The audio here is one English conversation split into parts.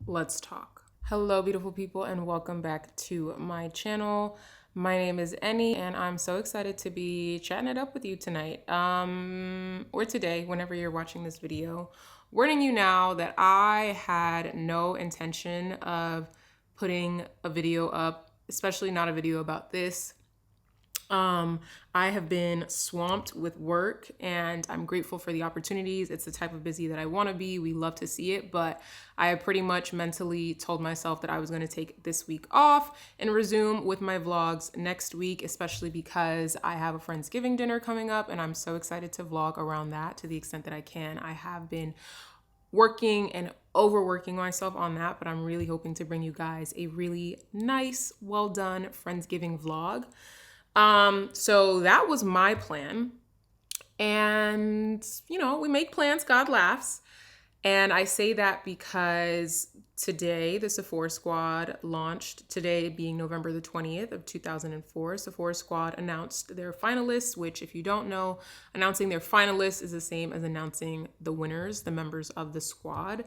Let's talk. Hello, beautiful people, and welcome back to my channel. My name is Annie, and I'm so excited to be chatting it up with you tonight, or today, whenever you're watching this video. Warning you now that I had no intention of putting a video up, especially not a video about this. I have been swamped with work and I'm grateful for the opportunities. It's the type of busy that I want to be. We love to see it, but I pretty much mentally told myself that I was going to take this week off and resume with my vlogs next week, especially because I have a Friendsgiving dinner coming up and I'm so excited to vlog around that to the extent that I can. I have been working and overworking myself on that, but I'm really hoping to bring you guys a really nice, well done Friendsgiving vlog. So that was my plan. And, we make plans, God laughs. And I say that because today the Sephora Squad launched, today being November the 20th of 2004. Sephora Squad announced their finalists, which if you don't know, announcing their finalists is the same as announcing the winners, the members of the squad.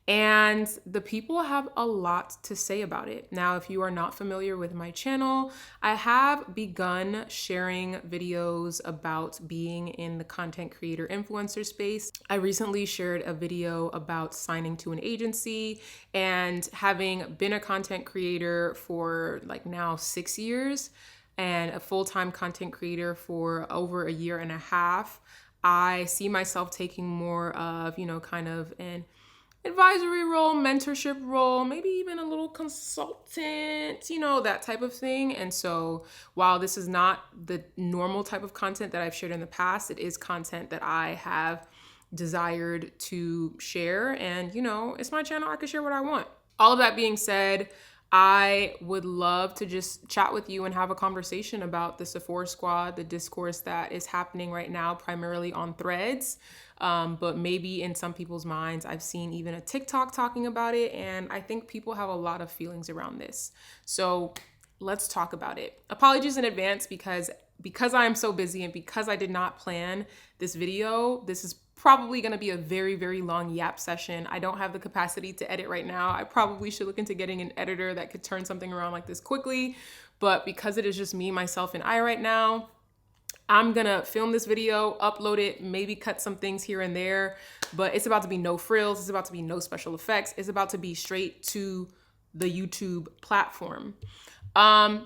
And the people have a lot to say about it. Now, if you are not familiar with my channel, I have begun sharing videos about being in the content creator influencer space. I recently shared a video about signing to an agency and having been a content creator for now 6 years and a full-time content creator for over a year and a half. I see myself taking more of, kind of an advisory role, mentorship role, maybe even a little consultant, that type of thing. And so while this is not the normal type of content that I've shared in the past, it is content that I have desired to share. And, it's my channel. I can share what I want. All of that being said, I would love to just chat with you and have a conversation about the Sephora Squad, the discourse that is happening right now, primarily on Threads. But maybe in some people's minds, I've seen even a TikTok talking about it. And I think people have a lot of feelings around this. So let's talk about it. Apologies in advance because I am so busy and because I did not plan this video, this is probably going to be a very, very long yap session. I don't have the capacity to edit right now. I probably should look into getting an editor that could turn something around like this quickly. But because it is just me, myself, and I right now, I'm gonna film this video, upload it, maybe cut some things here and there, but it's about to be no frills. It's about to be no special effects. It's about to be straight to the YouTube platform.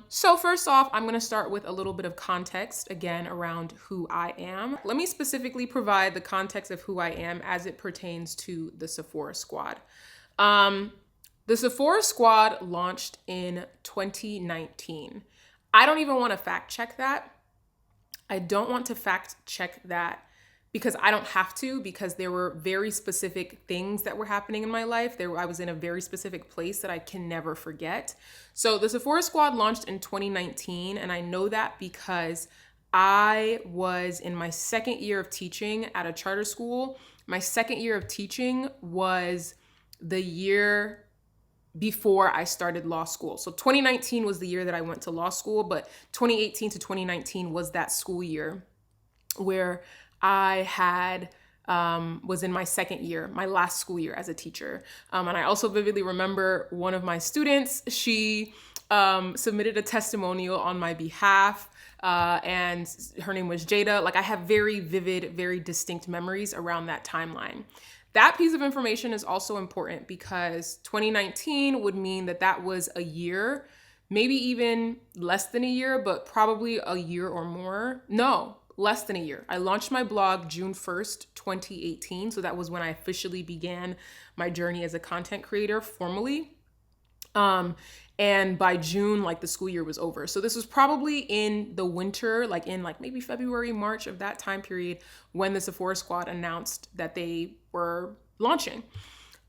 So first off, I'm gonna start with a little bit of context again around who I am. Let me specifically provide the context of who I am as it pertains to the Sephora Squad. The Sephora Squad launched in 2019. I don't even want to fact check that. I don't want to fact check that because I don't have to, because there were very specific things that were happening in my life. I was in a very specific place that I can never forget. So the Sephora Squad launched in 2019, and I know that because I was in my second year of teaching at a charter school. My second year of teaching was the year before I started law school. So 2019 was the year that I went to law school, but 2018 to 2019 was that school year where I had was in my second year, my last school year as a teacher. And I also vividly remember one of my students, she submitted a testimonial on my behalf. And her name was Jada. I have very vivid, very distinct memories around that timeline. That piece of information is also important because 2019 would mean that was a year, maybe even less than a year, but probably a year or more. No, less than a year. I launched my blog June 1st, 2018. So that was when I officially began my journey as a content creator formally. And by June, the school year was over. So this was probably in the winter, in maybe February, March of that time period when the Sephora Squad announced that they were launching.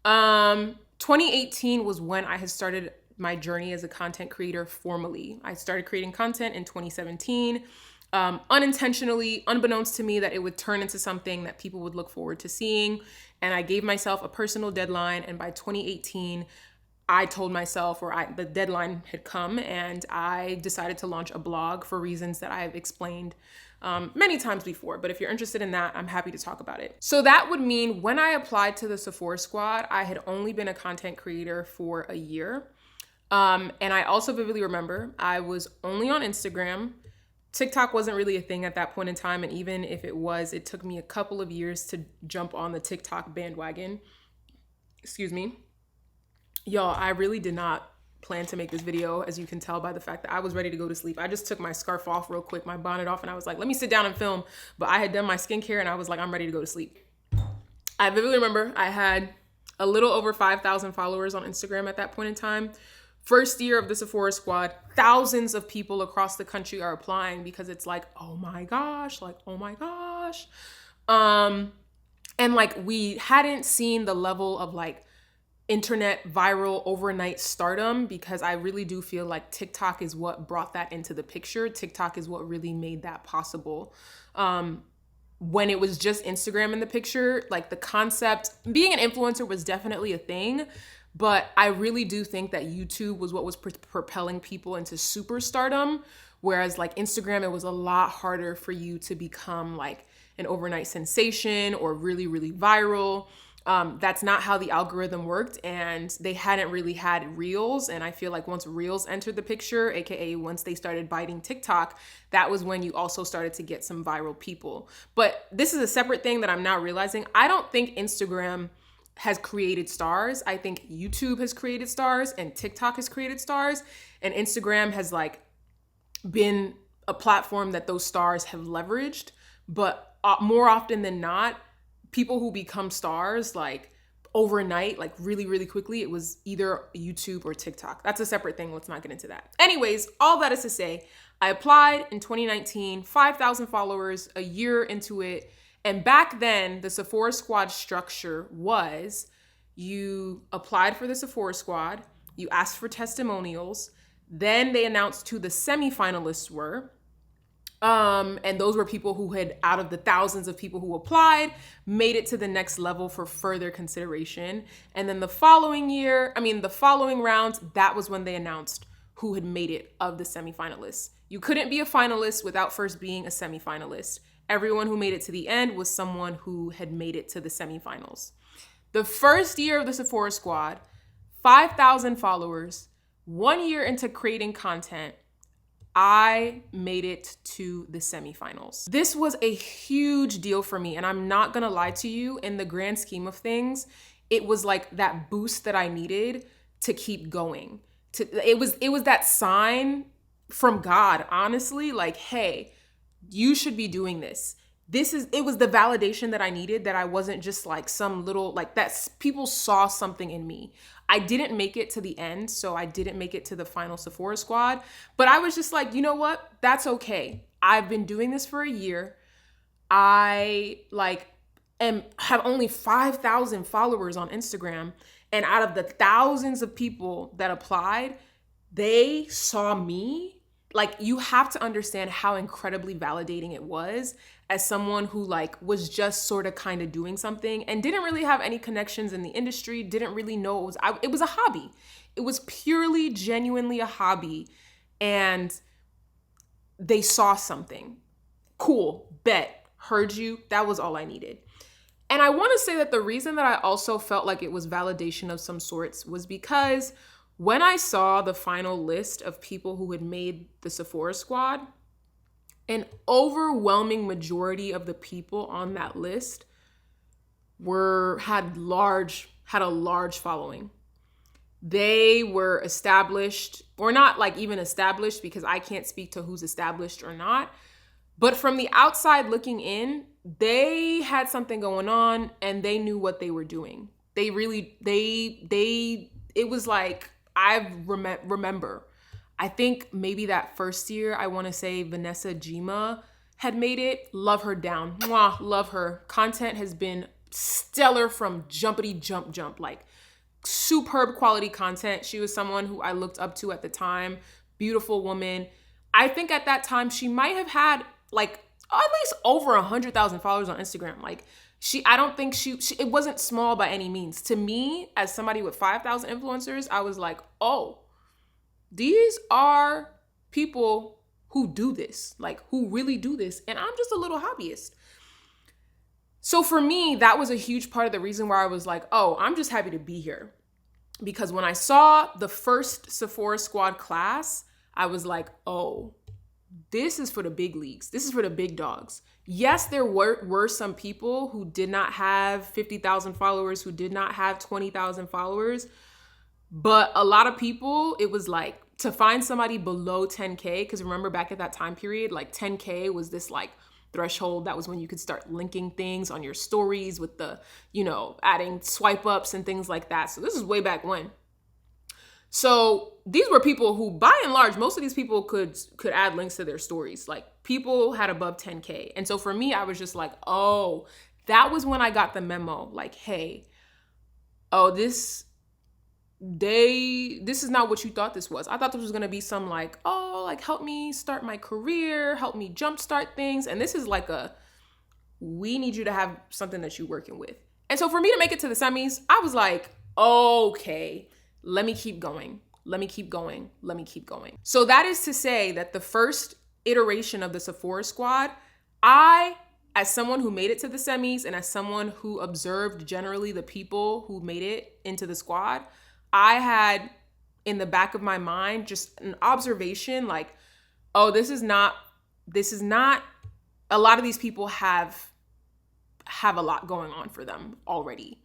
2018 was when I had started my journey as a content creator formally. I started creating content in 2017, unintentionally, unbeknownst to me that it would turn into something that people would look forward to seeing. And I gave myself a personal deadline. And by 2018, I told myself, the deadline had come, and I decided to launch a blog for reasons that I've explained many times before, but if you're interested in that, I'm happy to talk about it. So that would mean when I applied to the Sephora Squad, I had only been a content creator for a year. And I also vividly remember I was only on Instagram. TikTok wasn't really a thing at that point in time. And even if it was, it took me a couple of years to jump on the TikTok bandwagon. Excuse me. Y'all, I really did not plan to make this video, as you can tell by the fact that I was ready to go to sleep. I just took my scarf off real quick, my bonnet off, and I was like, let me sit down and film. But I had done my skincare and I was like, I'm ready to go to sleep. I vividly remember I had a little over 5,000 followers on Instagram at that point in time. First year of the Sephora Squad, thousands of people across the country are applying because it's like, oh my gosh, like, oh my gosh. And like, we hadn't seen the level of like internet viral overnight stardom, because I really do feel like TikTok is what brought that into the picture. TikTok is what really made that possible. When it was just Instagram in the picture, like the concept, being an influencer was definitely a thing, but I really do think that YouTube was what was propelling people into superstardom. Whereas like Instagram, it was a lot harder for you to become like an overnight sensation or really, really viral. That's not how the algorithm worked, and they hadn't really had Reels. And I feel like once Reels entered the picture, AKA once they started biting TikTok, that was when you also started to get some viral people. But this is a separate thing that I'm now realizing. I don't think Instagram has created stars. I think YouTube has created stars and TikTok has created stars, and Instagram has like been a platform that those stars have leveraged. But more often than not, people who become stars like overnight, like really, really quickly, it was either YouTube or TikTok. That's a separate thing. Let's not get into that. Anyways, all that is to say, I applied in 2019, 5,000 followers, a year into it. And back then, the Sephora Squad structure was you applied for the Sephora Squad, you asked for testimonials, then they announced who the semifinalists were. And those were people who had, out of the thousands of people who applied, made it to the next level for further consideration. And then the following round, that was when they announced who had made it of the semifinalists. You couldn't be a finalist without first being a semifinalist. Everyone who made it to the end was someone who had made it to the semifinals. The first year of the Sephora Squad, 5,000 followers, 1 year into creating content, I made it to the semifinals. This was a huge deal for me, and I'm not gonna lie to you, in the grand scheme of things, it was like that boost that I needed to keep going. It was that sign from God, honestly, like, hey, you should be doing this. It was the validation that I needed, that I wasn't just like some little, like, that people saw something in me. I didn't make it to the end, so I didn't make it to the final Sephora Squad, but I was just like, you know what? That's okay. I've been doing this for a year. I have only 5,000 followers on Instagram, and out of the thousands of people that applied, they saw me. Like, you have to understand how incredibly validating it was as someone who like was just sort of kind of doing something and didn't really have any connections in the industry, didn't really know it was a hobby. It was purely, genuinely a hobby, and they saw something. Cool, bet, heard you, that was all I needed. And I want to say that the reason that I also felt like it was validation of some sorts was because when I saw the final list of people who had made the Sephora Squad, an overwhelming majority of the people on that list had a large following. They were established, or not like even established, because I can't speak to who's established or not. But from the outside looking in, they had something going on and they knew what they were doing. It was like, remember, I think maybe that first year, I want to say Vanessa Jima had made it. Love her down. Mwah, love her. Content has been stellar from jumpity jump, like superb quality content. She was someone who I looked up to at the time. Beautiful woman. I think at that time she might have had like at least over 100,000 followers on Instagram. Like, I don't think it wasn't small by any means. To me, as somebody with 5,000 influencers, I was like, oh, these are people who do this, like who really do this. And I'm just a little hobbyist. So for me, that was a huge part of the reason why I was like, oh, I'm just happy to be here. Because when I saw the first Sephora Squad class, I was like, oh, this is for the big leagues. This is for the big dogs. Yes, there were some people who did not have 50,000 followers, who did not have 20,000 followers. But a lot of people, it was like to find somebody below 10K, because remember back at that time period, like 10K was this like threshold. That was when you could start linking things on your stories with the, adding swipe ups and things like that. So this is way back when. So these were people who, by and large, most of these people could add links to their stories. Like people had above 10K. And so for me, I was just like, oh, that was when I got the memo. Like, hey, oh, this is not what you thought this was. I thought this was going to be some like, oh, like help me start my career, help me jumpstart things. And this is like we need you to have something that you're working with. And so for me to make it to the semis, I was like, okay, let me keep going. Let me keep going. Let me keep going. So that is to say that the first iteration of the Sephora Squad, as someone who made it to the semis and as someone who observed generally the people who made it into the squad, I had in the back of my mind just an observation like, oh, this is not, a lot of these people have a lot going on for them already.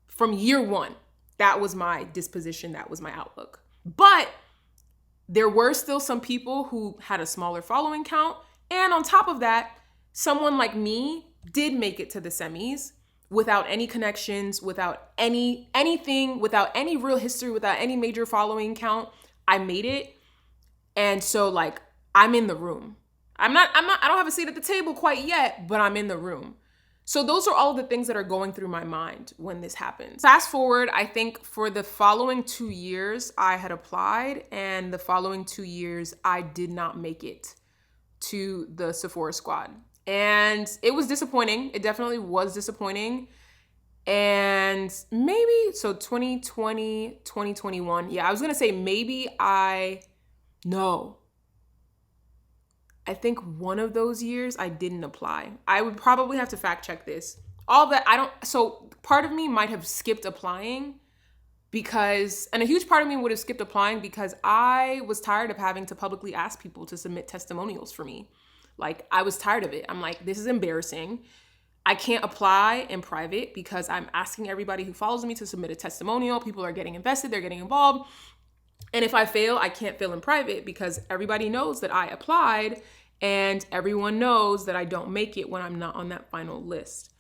From year one, that was my disposition, that was my outlook. But there were still some people who had a smaller following count. And on top of that, someone like me did make it to the semis without any connections, without anything, without any real history, without any major following count. I made it. And so like, I'm in the room. I don't have a seat at the table quite yet, but I'm in the room. So those are all the things that are going through my mind when this happens. Fast forward, I think for the following 2 years, I had applied, and the following 2 years, I did not make it to the Sephora Squad. And it was disappointing. It definitely was disappointing. And maybe, so 2020, 2021. Yeah, I was going to say maybe no. I think one of those years I didn't apply. I would probably have to fact check this. So part of me might have skipped applying and a huge part of me would have skipped applying because I was tired of having to publicly ask people to submit testimonials for me. Like, I was tired of it. I'm like, this is embarrassing. I can't apply in private because I'm asking everybody who follows me to submit a testimonial. People are getting invested, they're getting involved. And if I fail, I can't fail in private because everybody knows that I applied and everyone knows that I don't make it when I'm not on that final list.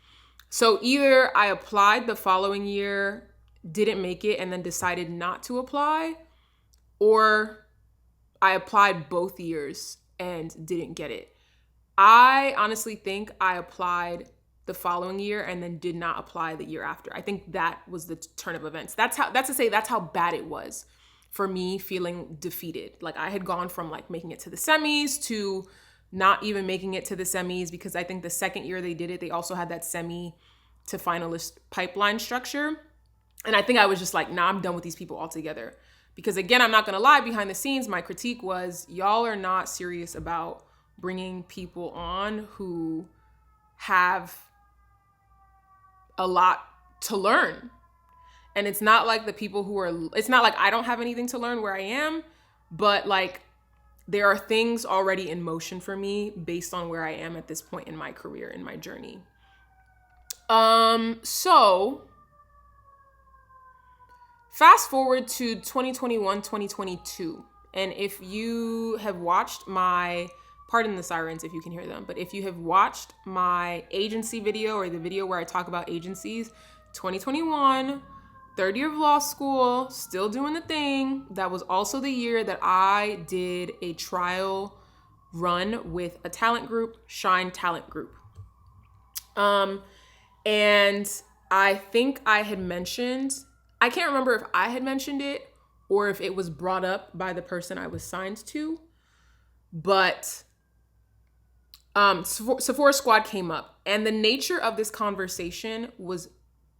So either I applied the following year, didn't make it, and then decided not to apply, or I applied both years and didn't get it. I honestly think I applied the following year and then did not apply the year after. I think that was the turn of events. That's how bad it was for me, feeling defeated. Like, I had gone from like making it to the semis to not even making it to the semis, because I think the second year they did it, they also had that semi to finalist pipeline structure. And I think I was just like, nah, I'm done with these people altogether. Because again, I'm not gonna lie, behind the scenes, my critique was, y'all are not serious about bringing people on who have a lot to learn. And it's not like it's not like I don't have anything to learn where I am, but like there are things already in motion for me based on where I am at this point in my career, in my journey. So fast forward to 2021, 2022. And if you have watched pardon the sirens if you can hear them, but if you have watched my agency video or the video where I talk about agencies, 2021, third year of law school, still doing the thing. That was also the year that I did a trial run with a talent group, Shine Talent Group. And I think I can't remember if I had mentioned it or if it was brought up by the person I was signed to, but Sephora Squad came up, and the nature of this conversation was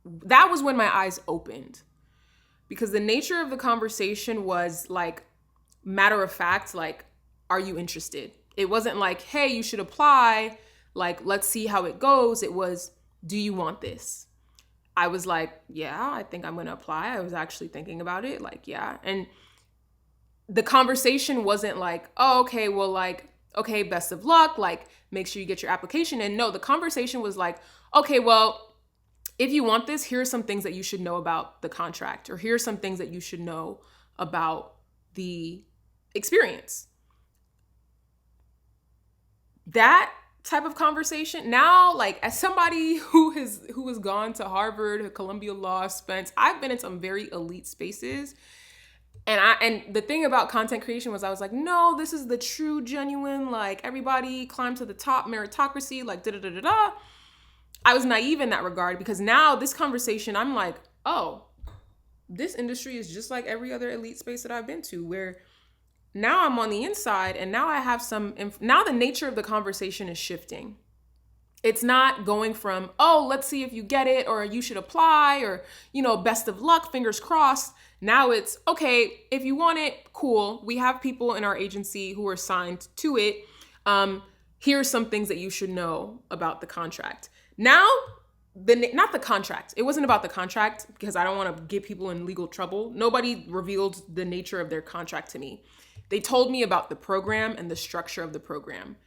when my eyes opened, because the nature of the conversation was like matter of fact, like, are you interested? It wasn't like, hey, you should apply. Like, let's see how it goes. It was, do you want this? I was like, yeah, I think I'm going to apply. I was actually thinking about it. Like, yeah. And the conversation wasn't like, oh, okay, well, like, okay, best of luck. Like, make sure you get your application in. No, the conversation was like, okay, well, if you want this, here are some things that you should know about the contract, or here are some things that you should know about the experience. That type of conversation now, like, as somebody who has gone to Harvard, Columbia Law, I've been in some very elite spaces. And the thing about content creation was I was like, no, this is the true, genuine, like, everybody climb to the top, meritocracy, like, da-da-da-da-da. I was naive in that regard, because now this conversation, I'm like, oh, this industry is just like every other elite space that I've been to, where now I'm on the inside, and now I have now the nature of the conversation is shifting. It's not going from, oh, let's see if you get it, or you should apply, or, best of luck, fingers crossed. Now it's, okay, if you want it, cool. We have people in our agency who are signed to it. Here's some things that you should know about the contract. Now, not the contract. It wasn't about the contract, because I don't want to get people in legal trouble. Nobody revealed the nature of their contract to me. They told me about the program and the structure of the program.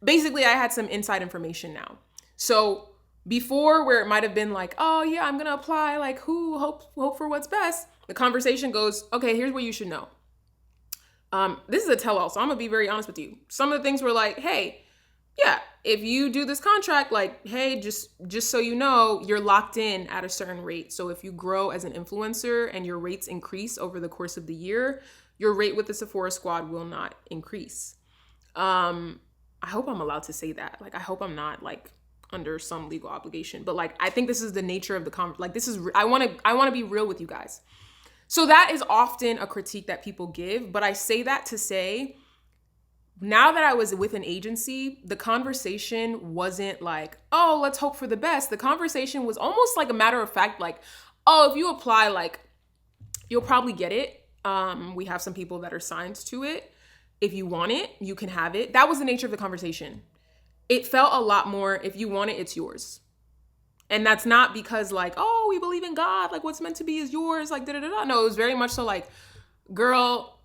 Basically, I had some inside information now. So before, where it might have been like, oh yeah, I'm gonna apply, like, hope for what's best, the conversation goes, okay, here's what you should know. This is a tell-all, so I'm gonna be very honest with you. Some of the things were like, hey, yeah, if you do this contract, like, hey, just so you know, you're locked in at a certain rate. So if you grow as an influencer and your rates increase over the course of the year, your rate with the Sephora Squad will not increase. I hope I'm allowed to say that. Like, I hope I'm not, like, under some legal obligation. But, like, I think this is the nature of the like, this is, I want to be real with you guys. So that is often a critique that people give. But I say that to say, now that I was with an agency, the conversation wasn't like, oh, let's hope for the best. The conversation was almost like a matter of fact, like, oh, if you apply, like, you'll probably get it. We have some people that are signed to it. If you want it, you can have it. That was the nature of the conversation. It felt a lot more, if you want it, it's yours. And that's not because, like, oh, we believe in God, like, what's meant to be is yours, like, da-da-da-da. No, it was very much so like, girl,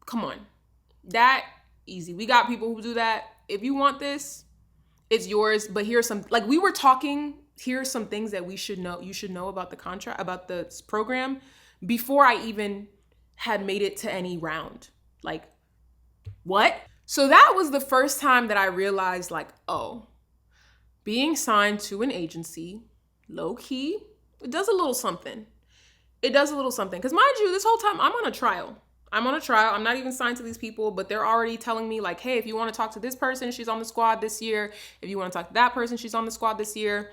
come on. That easy. We got people who do that. If you want this, it's yours. But here's some, like, we were talking, here's some things that you should know about the contract, about the program, before I even had made it to any round. Like, what? So that was the first time that I realized, like, oh, being signed to an agency, low key, it does a little something. It does a little something. Because mind you, this whole time I'm on a trial. I'm not even signed to these people, but they're already telling me, like, hey, if you want to talk to this person, she's on the squad this year. If you want to talk to that person, she's on the squad this year.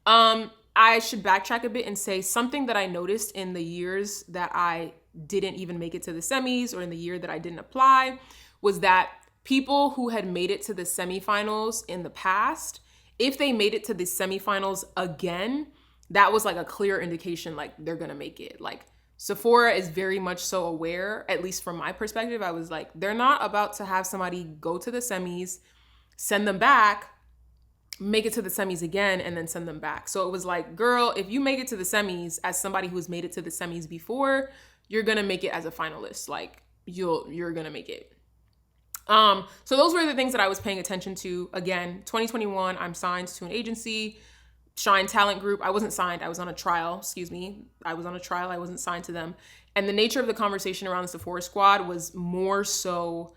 I should backtrack a bit and say something that I noticed in the years that I didn't even make it to the semis, or in the year that I didn't apply, was that people who had made it to the semifinals in the past, if they made it to the semifinals again, that was like a clear indication, like, they're gonna make it. Like, Sephora is very much so aware, at least from my perspective. I was like, they're not about to have somebody go to the semis, send them back, make it to the semis again, and then send them back. So it was like, girl, if you make it to the semis as somebody who's made it to the semis before, you're gonna make it as a finalist. Like, you're gonna make it. So those were the things that I was paying attention to. Again, 2021, I'm signed to an agency, Shine Talent Group. I wasn't signed. I was on a trial. I was on a trial. I wasn't signed to them. And the nature of the conversation around the Sephora Squad was more so,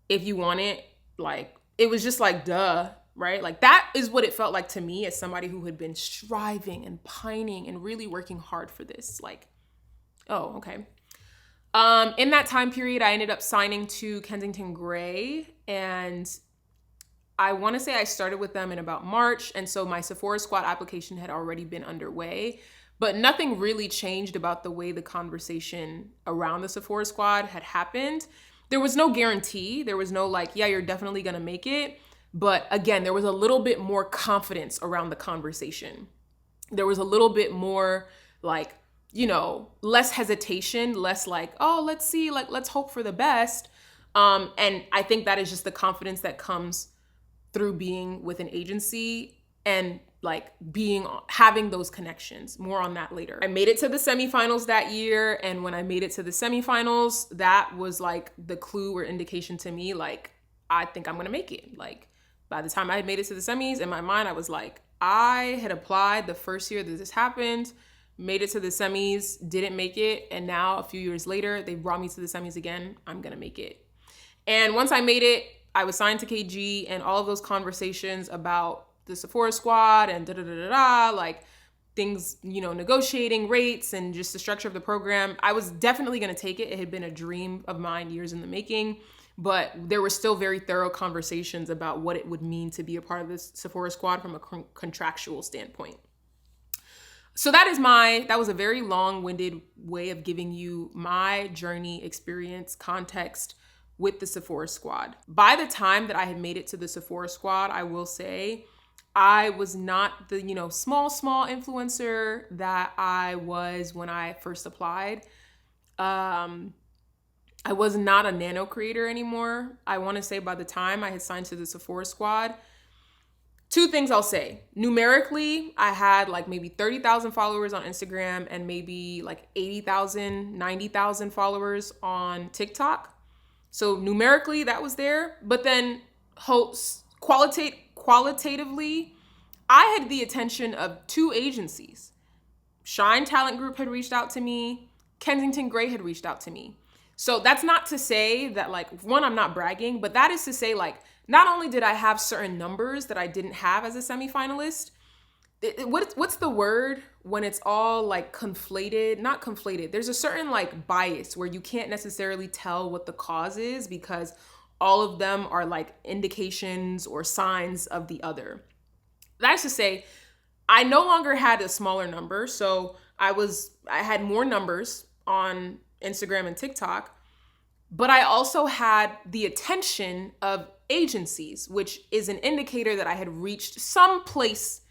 if you want it, like, it was just like, duh, right? Like, that is what it felt like to me as somebody who had been striving and pining and really working hard for this. Like, oh, okay. In that time period, I ended up signing to Kensington Gray, and I want to say I started with them in about March. And so my Sephora Squad application had already been underway, but nothing really changed about the way the conversation around the Sephora Squad had happened. There was no guarantee. There was no like, yeah, you're definitely going to make it. But again, there was a little bit more confidence around the conversation. There was a little bit more like, less hesitation, less like, oh, let's see, like, let's hope for the best. And I think that is just the confidence that comes through being with an agency and like having those connections. More on that later. I made it to the semifinals that year, and when I made it to the semifinals, that was like the clue or indication to me, like, I think I'm gonna make it. Like, by the time I had made it to the semis, in my mind, I was like, I had applied the first year that this happened, made it to the semis, didn't make it, and now a few years later, they brought me to the semis again. I'm gonna make it. And once I made it, I was signed to KG, and all of those conversations about the Sephora Squad and like things, negotiating rates and just the structure of the program, I was definitely going to take it. It had been a dream of mine, years in the making, but there were still very thorough conversations about what it would mean to be a part of this Sephora Squad from a contractual standpoint. So that was a very long-winded way of giving you my journey, experience, context with the Sephora Squad. By the time that I had made it to the Sephora Squad, I will say I was not the, small influencer that I was when I first applied. I was not a nano creator anymore. I want to say by the time I had signed to the Sephora Squad, two things I'll say. Numerically, I had like maybe 30,000 followers on Instagram and maybe like 80,000, 90,000 followers on TikTok. So numerically that was there, but then qualitatively, I had the attention of two agencies. Shine Talent Group had reached out to me. Kensington Gray had reached out to me. So that's not to say that, like, one, I'm not bragging, but that is to say, like, not only did I have certain numbers that I didn't have as a semifinalist, what's the word when it's all like conflated? Not conflated. There's a certain like bias where you can't necessarily tell what the cause is because all of them are like indications or signs of the other. That's to say, I no longer had a smaller number. So I had more numbers on Instagram and TikTok, but I also had the attention of agencies, which is an indicator that I had reached some place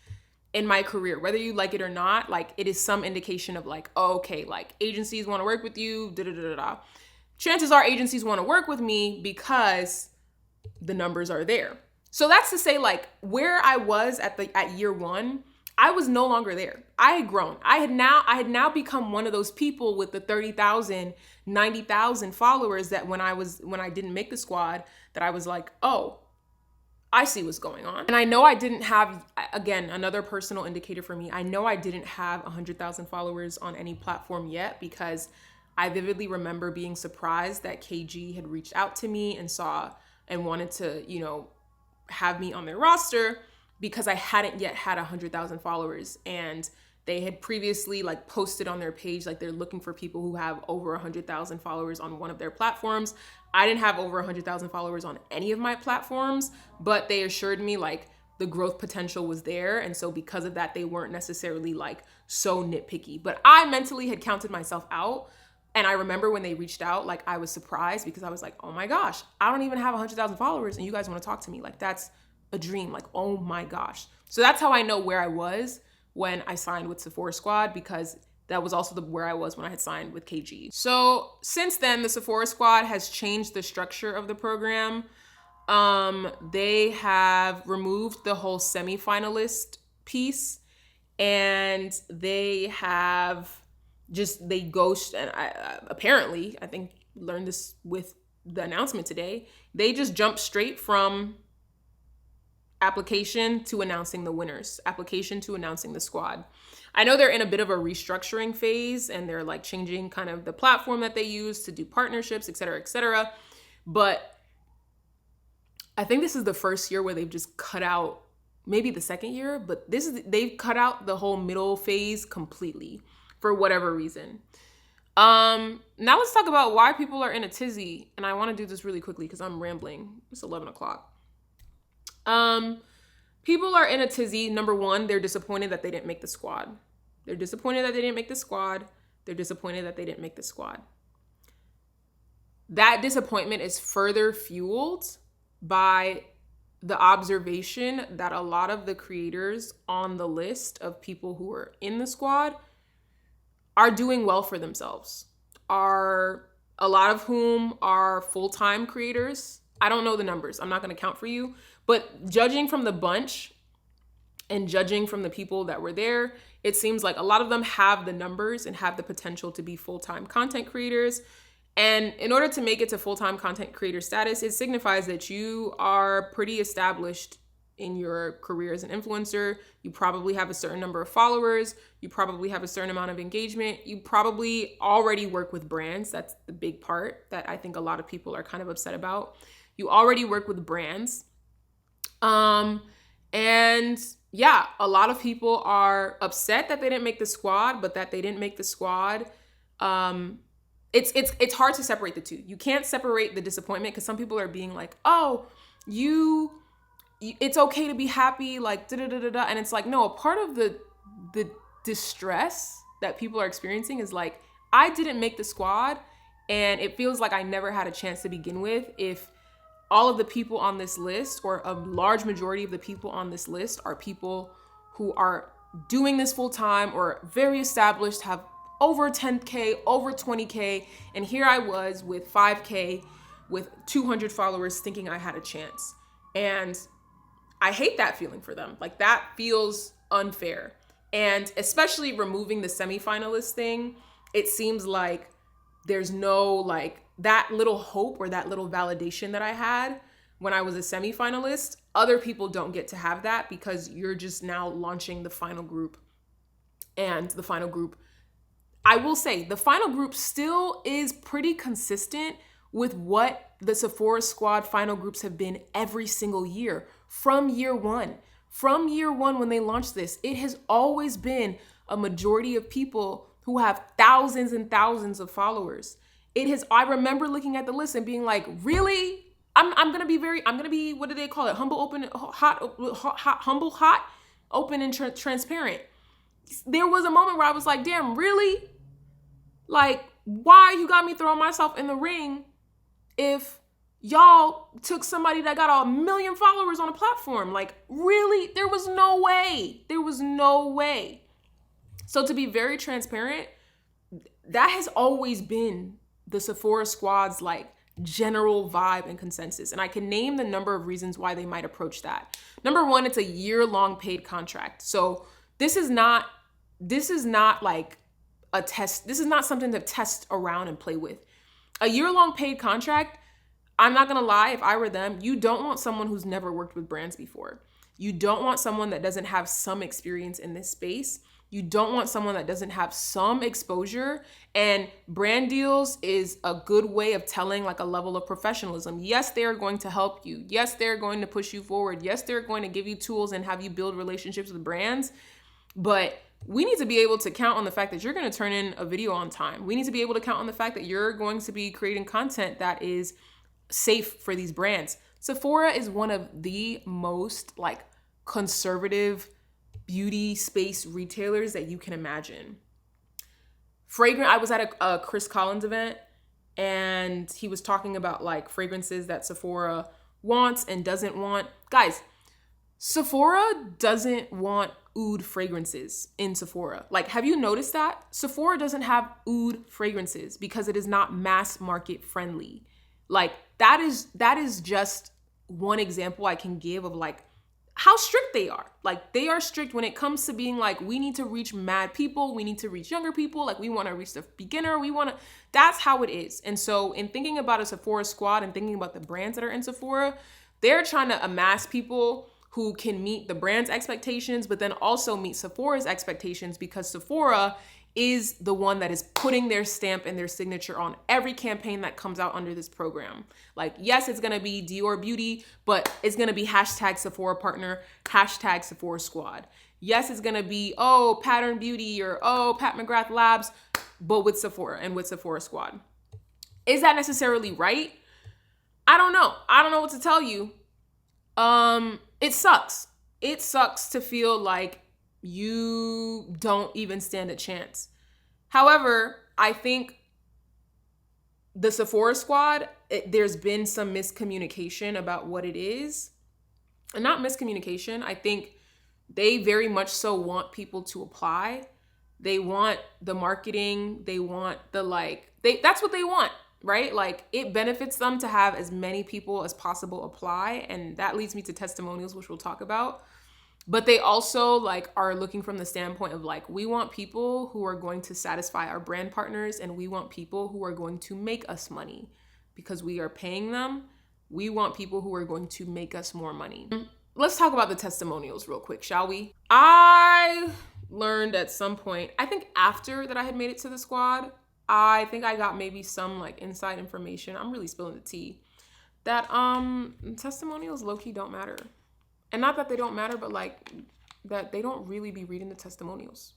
in my career, whether you like it or not. Like, it is some indication of like, oh, okay, like agencies want to work with you, Chances are agencies want to work with me because the numbers are there. So that's to say, like, where I was at year one, I was no longer there. I had grown. I had now become one of those people with the 30,000, 90,000 followers that when I didn't make the squad, that I was like, oh, I see what's going on. And I know I didn't have, again, another personal indicator for me, I know I didn't have 100,000 followers on any platform yet, because I vividly remember being surprised that KG had reached out to me and wanted to, have me on their roster, because I hadn't yet had 100,000 followers. And they had previously like posted on their page, like they're looking for people who have over 100,000 followers on one of their platforms. I didn't have over 100,000 followers on any of my platforms, but they assured me like the growth potential was there. And so because of that, they weren't necessarily like so nitpicky, but I mentally had counted myself out. And I remember when they reached out, like I was surprised, because I was like, oh my gosh, I don't even have 100,000 followers and you guys want to talk to me. Like, that's a dream. Like, oh my gosh. So that's how I know where I was when I signed with Sephora Squad, because that was also where I was when I had signed with KG. So since then, the Sephora Squad has changed the structure of the program. They have removed the whole semifinalist piece, and they ghost, and apparently, I think learned this with the announcement today, they just jumped straight from application to announcing the winners, application to announcing the squad. I know they're in a bit of a restructuring phase, and they're like changing kind of the platform that they use to do partnerships, et cetera, et cetera. But I think this is the first year where they've just cut out, maybe the second year, but they've cut out the whole middle phase completely for whatever reason. Now let's talk about why people are in a tizzy. And I want to do this really quickly because I'm rambling. It's 11 o'clock. People are in a tizzy. Number one, they're disappointed that they didn't make the squad. They're disappointed that they didn't make the squad. They're disappointed that they didn't make the squad. That disappointment is further fueled by the observation that a lot of the creators on the list of people who are in the squad are doing well for themselves, are a lot of whom are full-time creators. I don't know the numbers. I'm not going to count for you. But judging from the bunch and judging from the people that were there, it seems like a lot of them have the numbers and have the potential to be full-time content creators. And in order to make it to full-time content creator status, it signifies that you are pretty established in your career as an influencer. You probably have a certain number of followers. You probably have a certain amount of engagement. You probably already work with brands. That's the big part that I think a lot of people are kind of upset about. You already work with brands. And yeah, a lot of people are upset that they didn't make the squad, but that they didn't make the squad. It's hard to separate the two. You can't separate the disappointment because some people are being like, oh, it's okay to be happy, like da da da da da. And it's like, no, a part of the distress that people are experiencing is like, I didn't make the squad, and it feels like I never had a chance to begin with. If all of the people on this list, or a large majority of the people on this list, are people who are doing this full time or very established, have over 10K, over 20K, and here I was with 5K, with 200 followers, thinking I had a chance. And I hate that feeling for them. Like, that feels unfair. And especially removing the semifinalist thing, it seems like there's no, like, that little hope or that little validation that I had when I was a semifinalist. Other people don't get to have that because you're just now launching the final group. And the final group, I will say, the final group still is pretty consistent with what the Sephora Squad final groups have been every single year from year one. From year one, when they launched this, it has always been a majority of people who have thousands and thousands of followers. I remember looking at the list and being like, really? I'm gonna be, what do they call it? Humble, open, hot, open, and transparent. There was a moment where I was like, damn, really? Like, why you got me throwing myself in the ring if y'all took somebody that got 1 million followers on a platform? Like, really? There was no way. There was no way. So to be very transparent, that has always been the Sephora Squad's like general vibe and consensus. And I can name the number of reasons why they might approach that. Number one, it's a year-long paid contract. So this is not like a test. This is not something to test around and play with. A year-long paid contract, I'm not gonna lie, if I were them, you don't want someone who's never worked with brands before. You don't want someone that doesn't have some experience in this space. You don't want someone that doesn't have some exposure. And brand deals is a good way of telling like a level of professionalism. Yes, they're going to help you. Yes, they're going to push you forward. Yes, they're going to give you tools and have you build relationships with brands. But we need to be able to count on the fact that you're going to turn in a video on time. We need to be able to count on the fact that you're going to be creating content that is safe for these brands. Sephora is one of the most like conservative beauty space retailers that you can imagine. I was at a Chris Collins event, and he was talking about like fragrances that Sephora wants and doesn't want. Guys, Sephora doesn't want oud fragrances in Sephora. Like, have you noticed that? Sephora doesn't have oud fragrances because it is not mass market friendly. Like, that is just one example I can give of like how strict they are. Like, they are strict when it comes to being like, we need to reach mad people. We need to reach younger people. Like, we want to reach the beginner. That's how it is. And so in thinking about a Sephora Squad and thinking about the brands that are in Sephora, they're trying to amass people who can meet the brand's expectations, but then also meet Sephora's expectations, because Sephora is the one that is putting their stamp and their signature on every campaign that comes out under this program. Like, yes, it's gonna be Dior Beauty, but it's gonna be hashtag Sephora partner, hashtag Sephora Squad. Yes, it's gonna be, oh, Pattern Beauty or oh, Pat McGrath Labs, but with Sephora and with Sephora Squad. Is that necessarily right? I don't know. I don't know what to tell you. It sucks. It sucks to feel like you don't even stand a chance. However, I think the Sephora Squad, there's been some miscommunication about what it is. And not miscommunication, I think they very much so want people to apply. They want the marketing, they want the that's what they want. right? Like it benefits them to have as many people as possible apply. And that leads me to testimonials, which we'll talk about. But they also like are looking from the standpoint of like, we want people who are going to satisfy our brand partners, and we want people who are going to make us money because we are paying them. We want people who are going to make us more money. Let's talk about the testimonials real quick, shall we? I learned at some point, I think after that I had made it to the squad, I think I got maybe some like inside information. I'm really spilling the tea. That testimonials low-key don't matter. And not that they don't matter, but like that they don't really be reading the testimonials.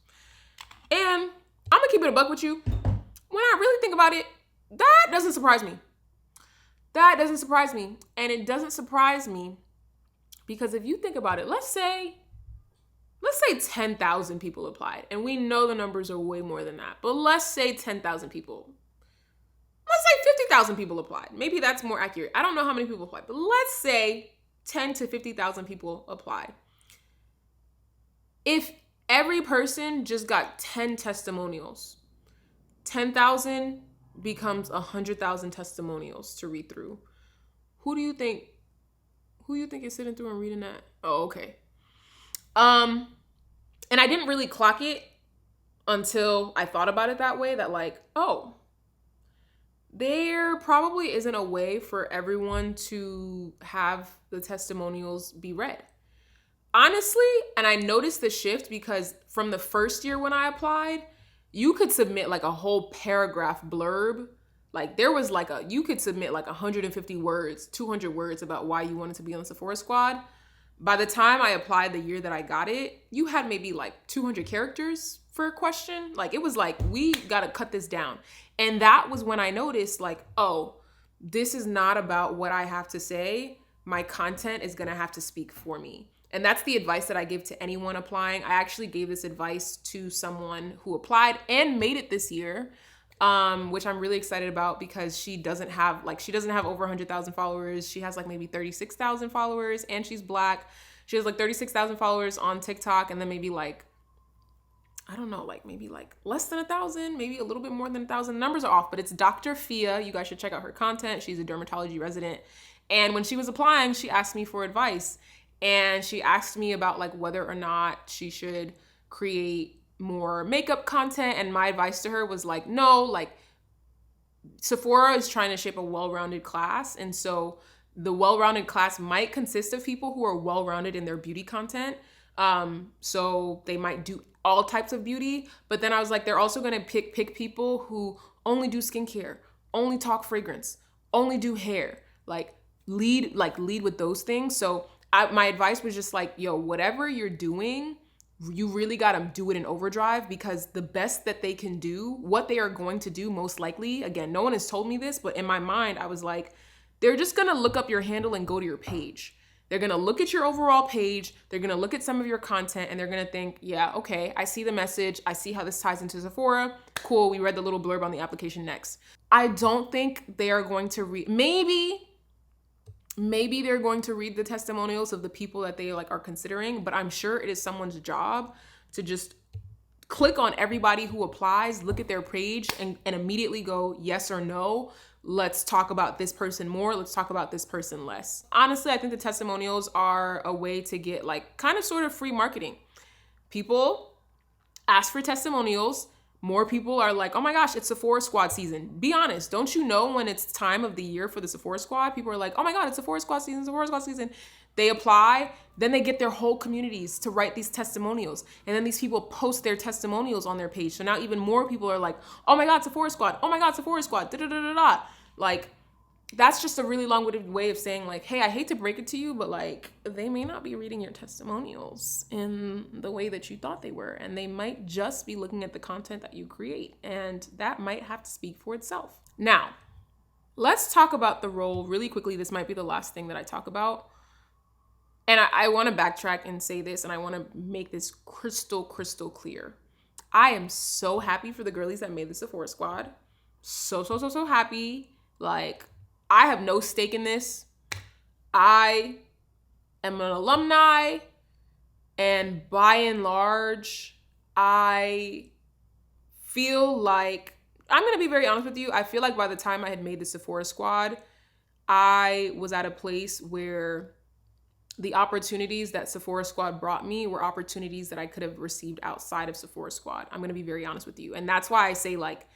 And I'm gonna keep it a buck with you. When I really think about it, that doesn't surprise me. That doesn't surprise me. And it doesn't surprise me because if you think about it, let's say 10,000 people applied, and we know the numbers are way more than that, but let's say 10,000 people. Let's say 50,000 people applied. Maybe that's more accurate. I don't know how many people applied, but let's say 10 to 50,000 people applied. If every person just got 10 testimonials, 10,000 becomes 100,000 testimonials to read through. Who do you think is sitting through and reading that? Oh, okay. And I didn't really clock it until I thought about it that way, that like, oh, there probably isn't a way for everyone to have the testimonials be read. Honestly, and I noticed the shift because from the first year when I applied, you could submit like a whole paragraph blurb. Like there was like you could submit like 150 words, 200 words about why you wanted to be on the Sephora Squad. By the time I applied the year that I got it, you had maybe like 200 characters for a question. Like it was like, we got to cut this down. And that was when I noticed like, oh, this is not about what I have to say. My content is going to have to speak for me. And that's the advice that I give to anyone applying. I actually gave this advice to someone who applied and made it this year, which I'm really excited about because she doesn't have over 100,000 followers. She has like maybe 36,000 followers, and she's Black. She has like 36,000 followers on TikTok, and then maybe like, I don't know, like maybe like less than 1,000, maybe a little bit more than 1,000. Numbers are off, but it's Dr. Fia. You guys should check out her content. She's a dermatology resident. And when she was applying, she asked me for advice. And she asked me about like whether or not she should create more makeup content. And my advice to her was like, no, like Sephora is trying to shape a well-rounded class. And so the well-rounded class might consist of people who are well-rounded in their beauty content. So they might do all types of beauty. But then I was like, they're also going to pick people who only do skincare, only talk fragrance, only do hair, like lead with those things. So my advice was just like, yo, whatever you're doing, you really got to do it in overdrive, because the best that they can do, what they are going to do most likely, again, no one has told me this, but in my mind, I was like, they're just going to look up your handle and go to your page. They're going to look at your overall page. They're going to look at some of your content, and they're going to think, yeah, okay, I see the message. I see how this ties into Sephora. Cool. We read the little blurb on the application, next. I don't think they are going to read, maybe they're going to read the testimonials of the people that they like are considering, but I'm sure it is someone's job to just click on everybody who applies, look at their page, and immediately go yes or no. Let's talk about this person more. Let's talk about this person less. Honestly, I think the testimonials are a way to get like kind of sort of free marketing. People ask for testimonials. More people are like, oh my gosh, it's Sephora Squad season. Be honest. Don't you know when it's time of the year for the Sephora Squad? People are like, oh my God, it's Sephora Squad season, Sephora Squad season. They apply, then they get their whole communities to write these testimonials. And then these people post their testimonials on their page. So now even more people are like, oh my God, Sephora Squad. Oh my God, Sephora Squad. Da da da da da. Like, that's just a really long-winded way of saying like, hey, I hate to break it to you, but like they may not be reading your testimonials in the way that you thought they were. And they might just be looking at the content that you create. And that might have to speak for itself. Now, let's talk about the role really quickly. This might be the last thing that I talk about. And I want to backtrack and say this, and I want to make this crystal clear. I am so happy for the girlies that made the Sephora Squad. So happy. Like, I have no stake in this. I am an alumni, and by and large, I feel like I'm going to be very honest with you. I feel like by the time I had made the Sephora Squad, I was at a place where the opportunities that Sephora Squad brought me were opportunities that I could have received outside of Sephora Squad. I'm going to be very honest with you. And that's why I say, like,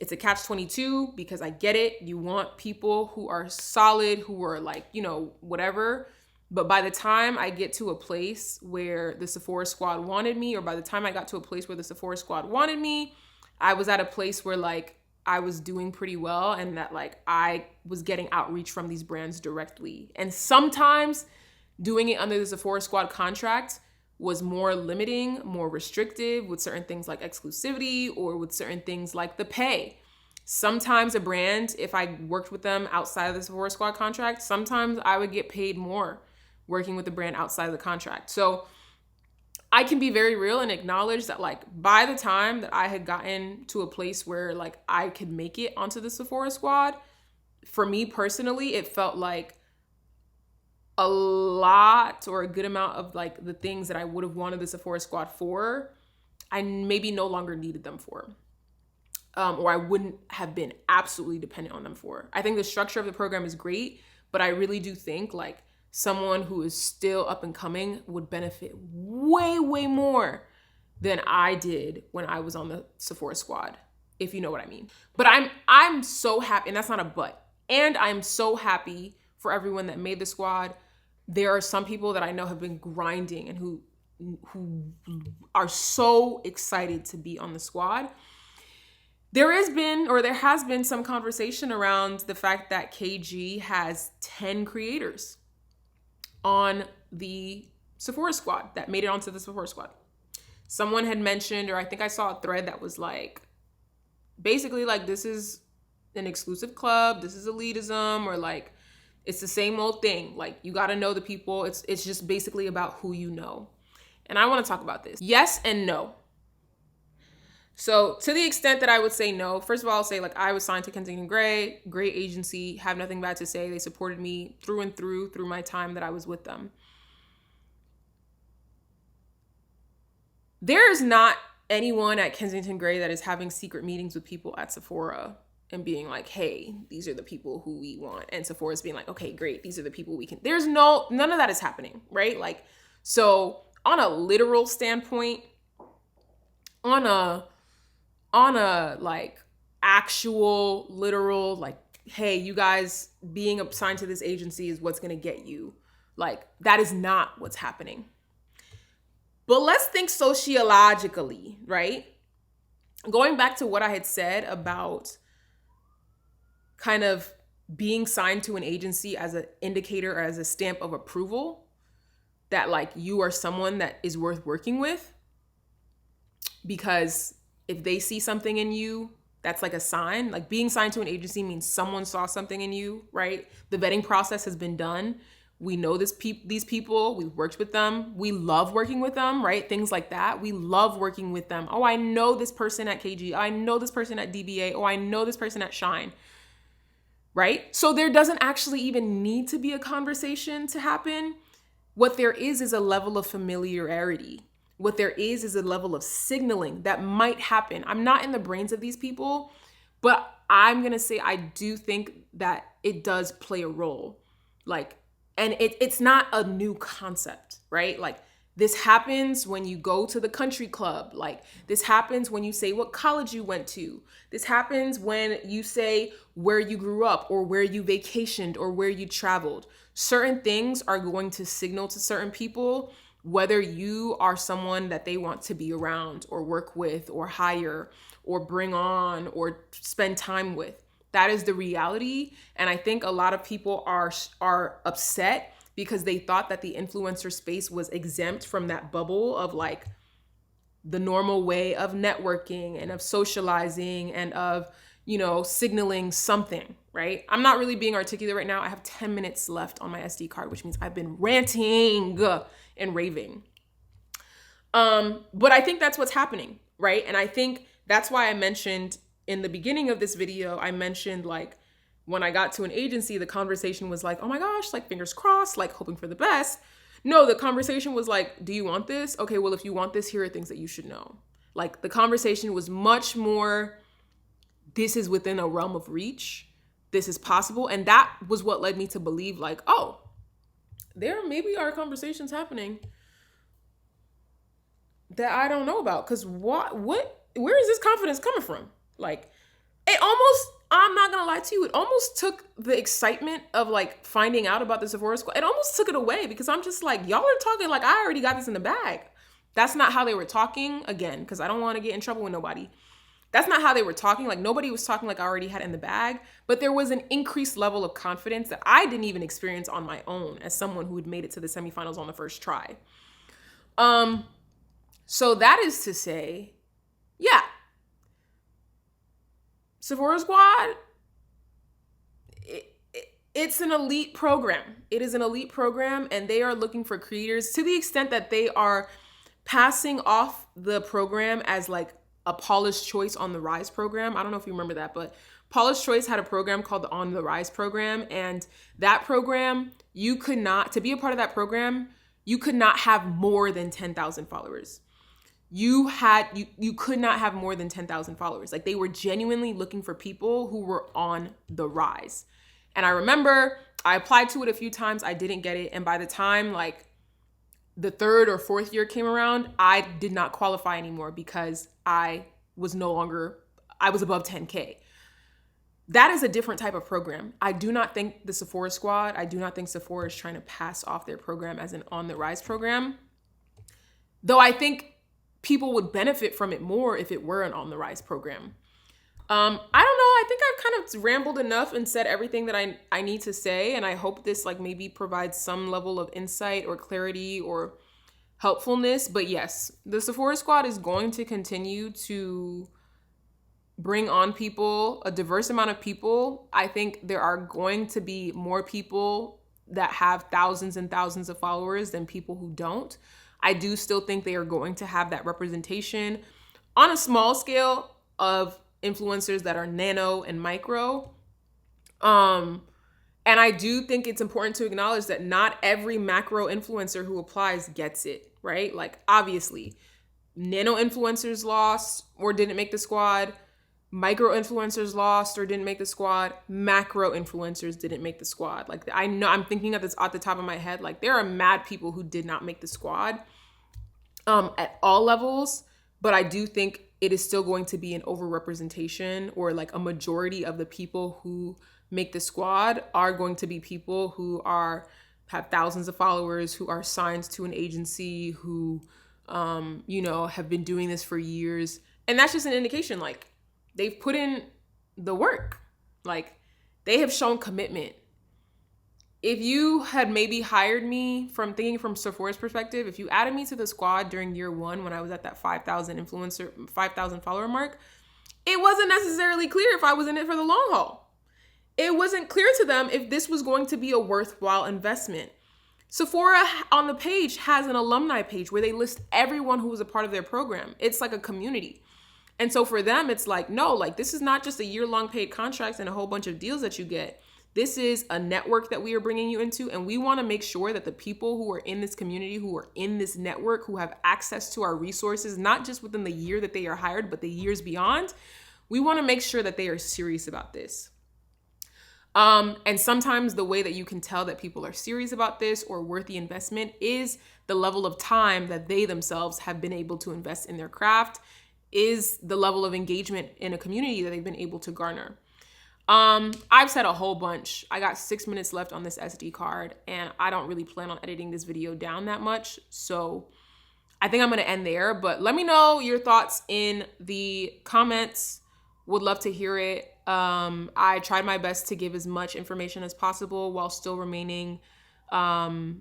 it's a catch-22, because I get it. You want people who are solid, who are like, you know, whatever. But by the time I get to a place where the Sephora Squad wanted me, or by the time I got to a place where the Sephora Squad wanted me, I was at a place where like I was doing pretty well, and that like I was getting outreach from these brands directly. And sometimes doing it under the Sephora Squad contract was more limiting, more restrictive with certain things like exclusivity, or with certain things like the pay. Sometimes a brand, if I worked with them outside of the Sephora Squad contract, sometimes I would get paid more working with the brand outside of the contract. So I can be very real and acknowledge that like by the time that I had gotten to a place where like I could make it onto the Sephora Squad, for me personally, it felt like a lot, or a good amount of like the things that I would have wanted the Sephora Squad for, I maybe no longer needed them for. Or I wouldn't have been absolutely dependent on them for. I think the structure of the program is great, but I really do think like someone who is still up and coming would benefit way, way more than I did when I was on the Sephora Squad, if you know what I mean. But I'm so happy, and that's not a but. And I'm so happy for everyone that made the squad. There are some people that I know have been grinding and who are so excited to be on the squad. There has been some conversation around the fact that KG has 10 creators on the Sephora Squad that made it onto the Sephora Squad. Someone had mentioned, or I think I saw a thread that was like, basically like, this is an exclusive club, this is elitism, or like, it's the same old thing. Like, you got to know the people. It's just basically about who you know. And I want to talk about this. Yes and no. So to the extent that I would say no, first of all, I'll say like I was signed to Kensington Gray, great agency, have nothing bad to say. They supported me through and through my time that I was with them. There is not anyone at Kensington Gray that is having secret meetings with people at Sephora and being like, hey, these are the people who we want. And Sephora's being like, okay, great. These are the people we can, none of that is happening, right? Like, so on a literal standpoint, on a like actual literal, like, hey, you guys being assigned to this agency is what's going to get you. Like, that is not what's happening. But let's think sociologically, right? Going back to what I had said about kind of being signed to an agency as an indicator or as a stamp of approval that like you are someone that is worth working with, because if they see something in you, that's like a sign. Like, being signed to an agency means someone saw something in you, right? The vetting process has been done. We know these people, we've worked with them. We love working with them, right? Things like that. We love working with them. Oh, I know this person at KG. I know this person at DBA. Oh, I know this person at Shine, right? So there doesn't actually even need to be a conversation to happen. What there is a level of familiarity. What there is a level of signaling that might happen. I'm not in the brains of these people, but I'm going to say I do think that it does play a role. Like, and it's not a new concept, right? Like, this happens when you go to the country club. Like, this happens when you say what college you went to. This happens when you say where you grew up, or where you vacationed, or where you traveled. Certain things are going to signal to certain people whether you are someone that they want to be around or work with or hire or bring on or spend time with. That is the reality. And I think a lot of people are upset because they thought that the influencer space was exempt from that bubble of like the normal way of networking and of socializing and of, you know, signaling something, right? I'm not really being articulate right now. I have 10 minutes left on my SD card, which means I've been ranting and raving. But I think that's what's happening, right? And I think that's why I mentioned in the beginning of this video, I mentioned like when I got to an agency, the conversation was like, oh my gosh, like fingers crossed, like hoping for the best. No, the conversation was like, do you want this? Okay, well, if you want this, here are things that you should know. Like, the conversation was much more this is within a realm of reach. This is possible. And that was what led me to believe like, oh, there maybe are conversations happening that I don't know about. Because where is this confidence coming from? Like, it almost, I'm not gonna lie to you, it almost took the excitement of like finding out about the Sephora Squad. It almost took it away because I'm just like, y'all are talking like I already got this in the bag. That's not how they were talking, again, because I don't want to get in trouble with nobody. That's not how they were talking. Like, nobody was talking like I already had it in the bag, but there was an increased level of confidence that I didn't even experience on my own as someone who had made it to the semifinals on the first try. So that is to say, yeah, Sephora Squad, it's an elite program. It is an elite program, and they are looking for creators to the extent that they are passing off the program as like a Paula's Choice on the Rise program. I don't know if you remember that, but Paula's Choice had a program called the On the Rise program. And that program, you could not, to be a part of that program, you could not have more than 10,000 followers. You could not have more than 10,000 followers. Like, they were genuinely looking for people who were on the rise. And I remember I applied to it a few times. I didn't get it. And by the time like the third or fourth year came around, I did not qualify anymore because I was above 10K. That is a different type of program. I do not think the Sephora Squad, I do not think Sephora is trying to pass off their program as an On the Rise program. Though I think people would benefit from it more if it were an On the Rise program. I don't know. I think I've kind of rambled enough and said everything that I need to say. And I hope this like maybe provides some level of insight or clarity or helpfulness. But yes, the Sephora Squad is going to continue to bring on people, a diverse amount of people. I think there are going to be more people that have thousands and thousands of followers than people who don't. I do still think they are going to have that representation on a small scale of influencers that are nano and micro. And I do think it's important to acknowledge that not every macro influencer who applies gets it, right? Like, obviously, nano influencers lost or didn't make the squad. Micro influencers lost or didn't make the squad. Macro influencers didn't make the squad. Like, I know I'm thinking of this at the top of my head. Like, there are mad people who did not make the squad at all levels. But I do think it is still going to be an overrepresentation, or like a majority of the people who make the squad are going to be people who have thousands of followers, who are signed to an agency, who, have been doing this for years. And that's just an indication, like, they've put in the work. Like, they have shown commitment. If you had maybe hired me from Sephora's perspective, if you added me to the squad during year one when I was at that 5,000 follower mark, it wasn't necessarily clear if I was in it for the long haul. It wasn't clear to them if this was going to be a worthwhile investment. Sephora on the page has an alumni page where they list everyone who was a part of their program. It's like a community. And so for them, it's like, no, like, this is not just a year-long paid contract and a whole bunch of deals that you get. This is a network that we are bringing you into, and we want to make sure that the people who are in this community, who are in this network, who have access to our resources, not just within the year that they are hired, but the years beyond, we want to make sure that they are serious about this. And sometimes the way that you can tell that people are serious about this or worth the investment is the level of time that they themselves have been able to invest in their craft, is the level of engagement in a community that they've been able to garner. I've said a whole bunch. I got 6 minutes left on this SD card, and I don't really plan on editing this video down that much. So I think I'm going to end there, but let me know your thoughts in the comments. Would love to hear it. I tried my best to give as much information as possible while still remaining, it's a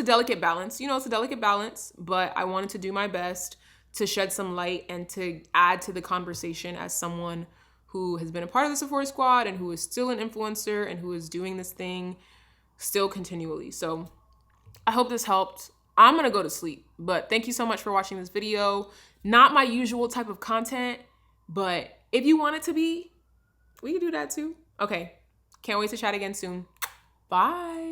delicate balance, but I wanted to do my best to shed some light and to add to the conversation as someone who has been a part of the Sephora Squad and who is still an influencer and who is doing this thing still continually. So I hope this helped. I'm gonna go to sleep, but thank you so much for watching this video. Not my usual type of content, but if you want it to be, we can do that too. Okay, can't wait to chat again soon. Bye.